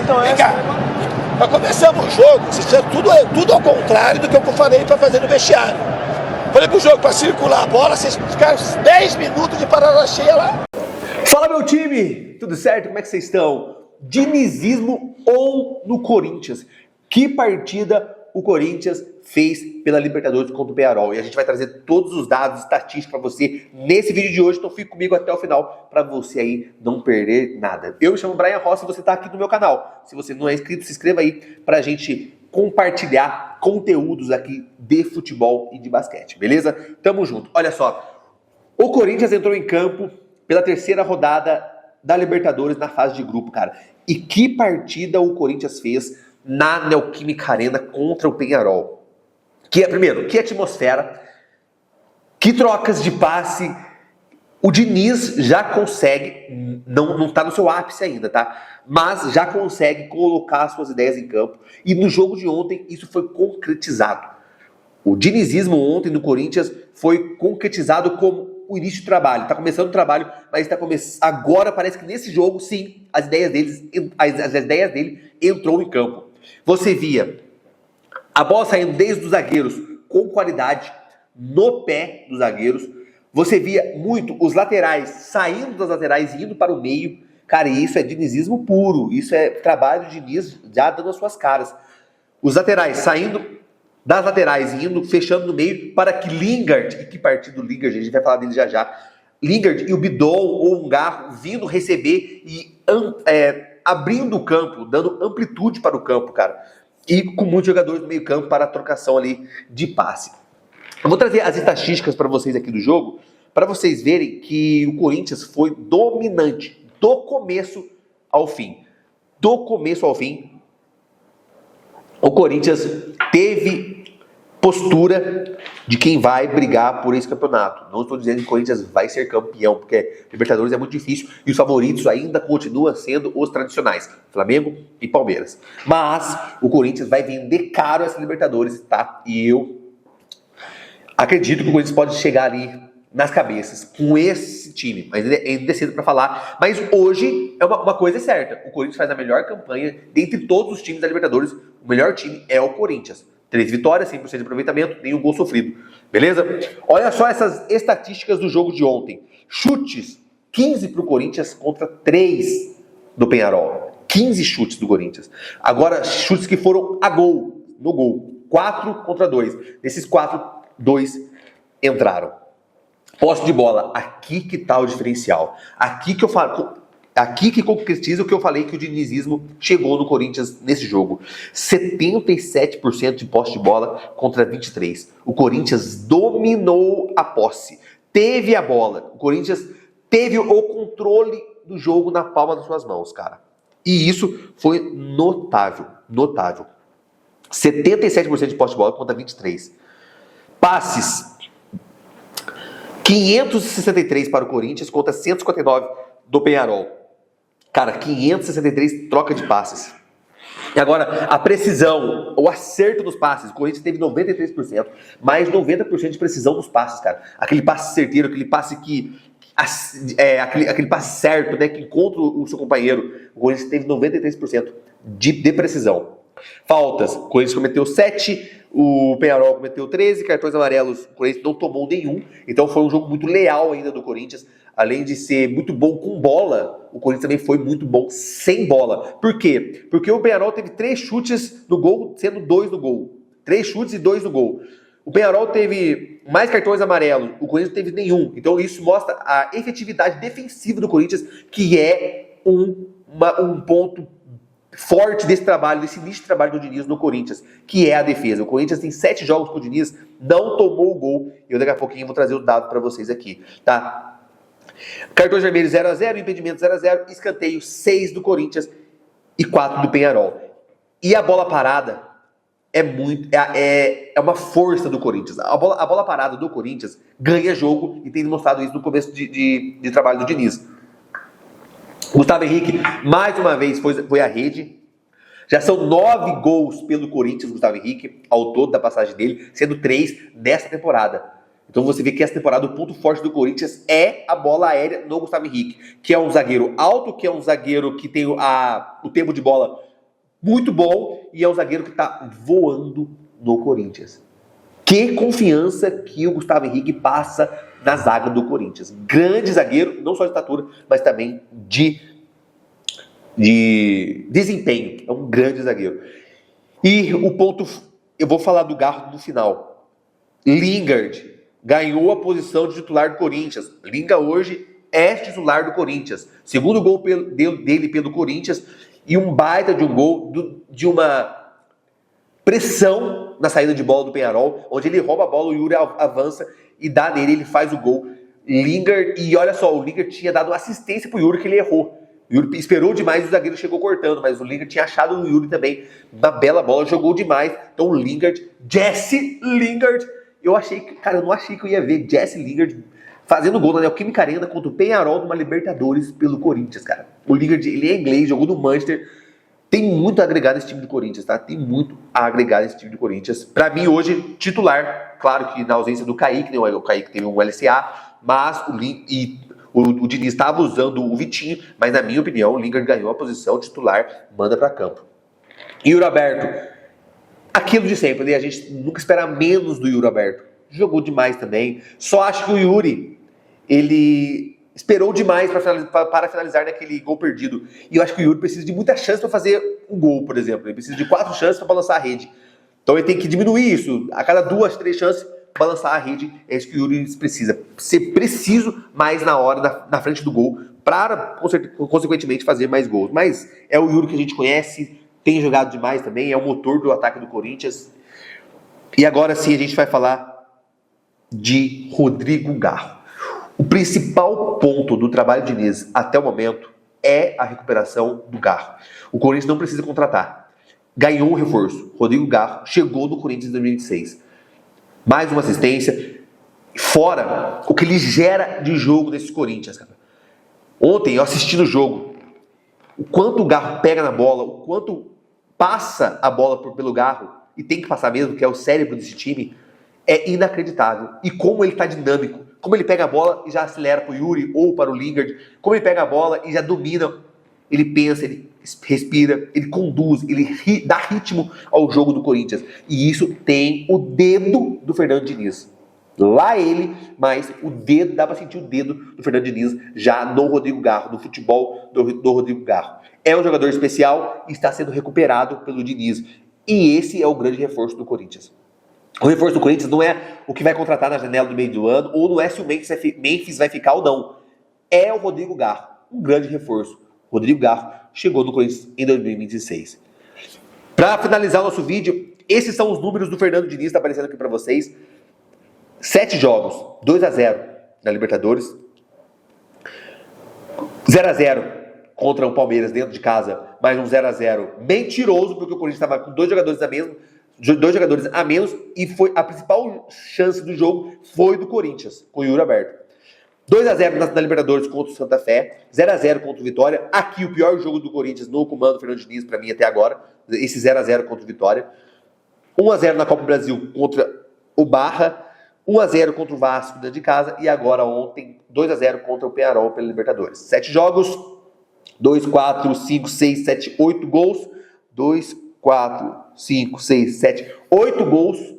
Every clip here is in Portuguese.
Então, Vem cá. Nós começamos o jogo, assistindo tudo ao contrário do que eu falei para fazer no vestiário. Falei pro jogo para circular a bola, vocês ficaram 10 minutos de parada cheia lá. Fala, meu time! Tudo certo? Como é que vocês estão? Dinizismo ou no Corinthians? Que partida o Corinthians fez pela Libertadores contra o Peñarol? E a gente vai trazer todos os dados, estatísticos para você nesse vídeo de hoje. Então fique comigo até o final para você aí não perder nada. Eu me chamo Brian Rossi e você está aqui no meu canal. Se você não é inscrito, se inscreva aí para a gente compartilhar conteúdos aqui de futebol e de basquete, beleza? Tamo junto. Olha só, o Corinthians entrou em campo pela terceira rodada da Libertadores na fase de grupo, cara. E que partida o Corinthians fez na Neoquímica Arena contra o Peñarol. Primeiro, que atmosfera, que trocas de passe. O Diniz já consegue, não tá no seu ápice ainda, tá? Mas já consegue colocar suas ideias em campo. E no jogo de ontem isso foi concretizado. O dinizismo ontem no Corinthians foi concretizado como o início do trabalho. Tá começando o trabalho, mas agora parece que nesse jogo, sim, as ideias dele entrou em campo. Você via a bola saindo desde os zagueiros com qualidade, no pé dos zagueiros. Você via muito os laterais saindo das laterais e indo para o meio. Cara, isso é dinizismo puro. Isso é trabalho de Diniz já dando as suas caras. Os laterais saindo das laterais e indo, fechando no meio para que Lingard, e que partido do Lingard, a gente vai falar dele já já, Lingard e o Bidon ou um Garro vindo receber e abrindo o campo, dando amplitude para o campo, cara. E com muitos jogadores no meio campo para a trocação ali de passe. Eu vou trazer as estatísticas para vocês aqui do jogo, para vocês verem que o Corinthians foi dominante do começo ao fim. Do começo ao fim, o Corinthians teve postura de quem vai brigar por esse campeonato. Não estou dizendo que o Corinthians vai ser campeão, porque Libertadores é muito difícil e os favoritos ainda continuam sendo os tradicionais, Flamengo e Palmeiras. Mas o Corinthians vai vender caro essa Libertadores, tá? E eu acredito que o Corinthians pode chegar ali nas cabeças com esse time, mas ainda é cedo para falar. Mas hoje é uma coisa certa: o Corinthians faz a melhor campanha dentre todos os times da Libertadores. O melhor time é o Corinthians. 3 vitórias, 100% de aproveitamento, nenhum gol sofrido. Beleza? Olha só essas estatísticas do jogo de ontem. Chutes: 15 para o Corinthians contra 3 do Peñarol. 15 chutes do Corinthians. Agora, chutes que foram a gol, no gol. 4 contra 2. Desses 4, 2 entraram. Posse de bola, aqui que tá o diferencial. Aqui que concretiza o que eu falei que o dinizismo chegou no Corinthians nesse jogo. 77% de posse de bola contra 23%. O Corinthians dominou a posse. Teve a bola. O Corinthians teve o controle do jogo na palma das suas mãos, cara. E isso foi notável. Notável. 77% de posse de bola contra 23%. Passes: 563 para o Corinthians contra 159 do Peñarol. Cara, 563 troca de passes. E agora, a precisão, o acerto dos passes. O Corinthians teve 93%, mais 90% de precisão dos passes, cara. Aquele passe certeiro, aquele passe aquele passe certo, né, que encontra o seu companheiro. O Corinthians teve 93% de precisão. Faltas: o Corinthians cometeu 7, o Peñarol cometeu 13, cartões amarelos, o Corinthians não tomou nenhum. Então foi um jogo muito leal ainda do Corinthians. Além de ser muito bom com bola, o Corinthians também foi muito bom sem bola. Por quê? Porque o Peñarol teve 3 chutes no gol, sendo 2 no gol. 3 chutes e 2 no gol. O Peñarol teve mais cartões amarelos, o Corinthians não teve nenhum. Então isso mostra a efetividade defensiva do Corinthians, que é um ponto forte desse trabalho, desse início de trabalho do Diniz no Corinthians, que é a defesa. O Corinthians tem 7 jogos com o Diniz, não tomou o gol. Eu daqui a pouquinho vou trazer o dado para vocês aqui, tá? Cartões vermelhos 0-0, impedimento 0-0, escanteio 6 do Corinthians e 4 do Peñarol. E a bola parada é uma força do Corinthians. A bola parada do Corinthians ganha jogo e tem demonstrado isso no começo de trabalho do Diniz. Gustavo Henrique, mais uma vez, foi à rede. Já são 9 gols pelo Corinthians, Gustavo Henrique, ao todo da passagem dele, sendo 3 nessa temporada. Então você vê que essa temporada o ponto forte do Corinthians é a bola aérea no Gustavo Henrique, que é um zagueiro alto, que é um zagueiro que tem o tempo de bola muito bom e é um zagueiro que está voando no Corinthians. Que confiança que o Gustavo Henrique passa na zaga do Corinthians. Grande zagueiro, não só de estatura, mas também de desempenho. É um grande zagueiro. E o ponto, eu vou falar do Garro no final. Lingard ganhou a posição de titular do Corinthians. Lingard hoje é titular do Corinthians. Segundo gol dele pelo Corinthians e um baita de um gol de uma pressão na saída de bola do Peñarol, onde ele rouba a bola, o Yuri avança e dá nele, ele faz o gol. Lingard, e olha só, o Lingard tinha dado assistência pro Yuri que ele errou. O Yuri esperou demais e o zagueiro chegou cortando, mas o Lingard tinha achado no Yuri também uma bela bola, jogou demais. Então o Lingard, Jesse Lingard, eu não achei que eu ia ver Jesse Lingard fazendo gol na Neoquímica Arena contra o Peñarol numa Libertadores pelo Corinthians, cara. O Lingard, ele é inglês, jogou no Manchester. Tem muito a agregar nesse time do Corinthians, tá? Tem muito a agregar nesse time do Corinthians. Pra mim, hoje, titular. Claro que na ausência do Kaique, né? O Kaique teve um LCA, mas o Diniz estava usando o Vitinho, mas na minha opinião, o Lingard ganhou a posição titular, manda pra campo. Yuri Alberto, aquilo de sempre, né? A gente nunca espera menos do Yuri Alberto. Jogou demais também. Só acho que o Yuri, ele esperou demais para finalizar naquele gol perdido. E eu acho que o Yuri precisa de muita chance para fazer um gol, por exemplo. Ele precisa de 4 chances para balançar a rede. Então ele tem que diminuir isso. A cada 2, 3 chances, balançar a rede. É isso que o Yuri precisa. Ser preciso mais na hora, na frente do gol, para, consequentemente, fazer mais gols. Mas é o Yuri que a gente conhece, tem jogado demais também, é o motor do ataque do Corinthians. E agora sim a gente vai falar de Rodrigo Garro. O principal ponto do trabalho de Diniz até o momento é a recuperação do Garro. O Corinthians não precisa contratar. Ganhou um reforço. Rodrigo Garro chegou no Corinthians em 2016. Mais uma assistência. Fora o que ele gera de jogo desses Corinthians, cara. Ontem eu assisti no jogo. O quanto o Garro pega na bola, o quanto passa a bola pelo Garro, e tem que passar mesmo, que é o cérebro desse time, é inacreditável. E como ele tá dinâmico. Como ele pega a bola e já acelera para o Yuri ou para o Lingard. Como ele pega a bola e já domina. Ele pensa, ele respira, ele conduz, ele dá ritmo ao jogo do Corinthians. E isso tem o dedo do Fernando Diniz. Lá ele, mas o dedo, dá para sentir o dedo do Fernando Diniz já no Rodrigo Garro, no futebol do Rodrigo Garro. É um jogador especial e está sendo recuperado pelo Diniz. E esse é o grande reforço do Corinthians. O reforço do Corinthians não é o que vai contratar na janela do meio do ano, ou não é se o Memphis vai ficar ou não. É o Rodrigo Garro, um grande reforço. Rodrigo Garro chegou no Corinthians em 2016. Para finalizar o nosso vídeo, esses são os números do Fernando Diniz, está aparecendo aqui para vocês. 7 jogos, 2-0 na Libertadores. 0-0 contra o Palmeiras dentro de casa, mais um 0-0 mentiroso, porque o Corinthians estava com 2 jogadores a menos, e foi a principal chance do jogo foi do Corinthians, com o Yuri aberto. 2-0 na Libertadores contra o Santa Fé, 0-0 contra o Vitória. Aqui o pior jogo do Corinthians no comando do Fernando Diniz, para mim, até agora, esse 0-0 contra o Vitória. 1-0 na Copa do Brasil contra o Barra, 1-0 contra o Vasco dentro de casa, e agora ontem 2-0 contra o Peñarol pela Libertadores. 7 jogos, 2, 4, 5, 6, 7, 8 gols, 2, 4, 5, 6, 7, 8 gols,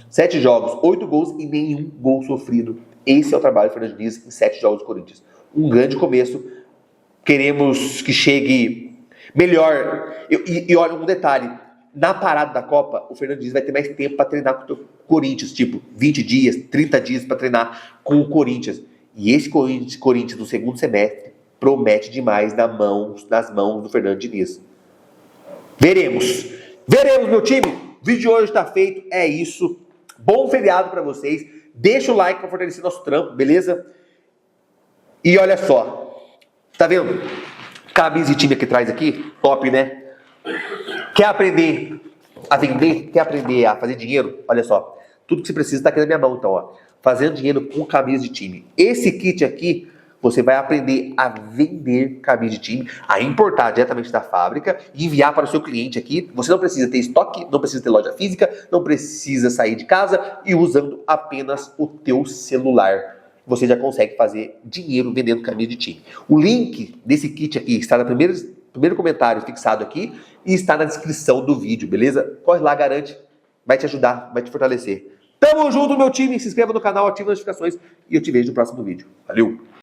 7 jogos, 8 gols e nenhum gol sofrido. Esse é o trabalho do Fernando Diniz em 7 jogos do Corinthians. Um grande começo. Queremos que chegue melhor. E olha, um detalhe. Na parada da Copa, o Fernando Diniz vai ter mais tempo para treinar com o Corinthians. Tipo, 20 dias, 30 dias para treinar com o Corinthians. E esse Corinthians do segundo semestre promete demais nas mãos do Fernando Diniz. Veremos, meu time. O vídeo de hoje está feito, é isso. Bom feriado para vocês. Deixa o like para fortalecer nosso trampo, beleza? E olha só, tá vendo? Camisa de time aqui atrás aqui, top, né? Quer aprender a vender? Quer aprender a fazer dinheiro? Olha só, tudo que você precisa está aqui na minha mão, então, ó. Fazendo dinheiro com camisa de time. Esse kit aqui, você vai aprender a vender camisa de time, a importar diretamente da fábrica e enviar para o seu cliente aqui. Você não precisa ter estoque, não precisa ter loja física, não precisa sair de casa e usando apenas o teu celular. Você já consegue fazer dinheiro vendendo camisa de time. O link desse kit aqui está no primeiro comentário fixado aqui e está na descrição do vídeo, beleza? Corre lá, garante, vai te ajudar, vai te fortalecer. Tamo junto, meu time, se inscreva no canal, ative as notificações e eu te vejo no próximo vídeo. Valeu!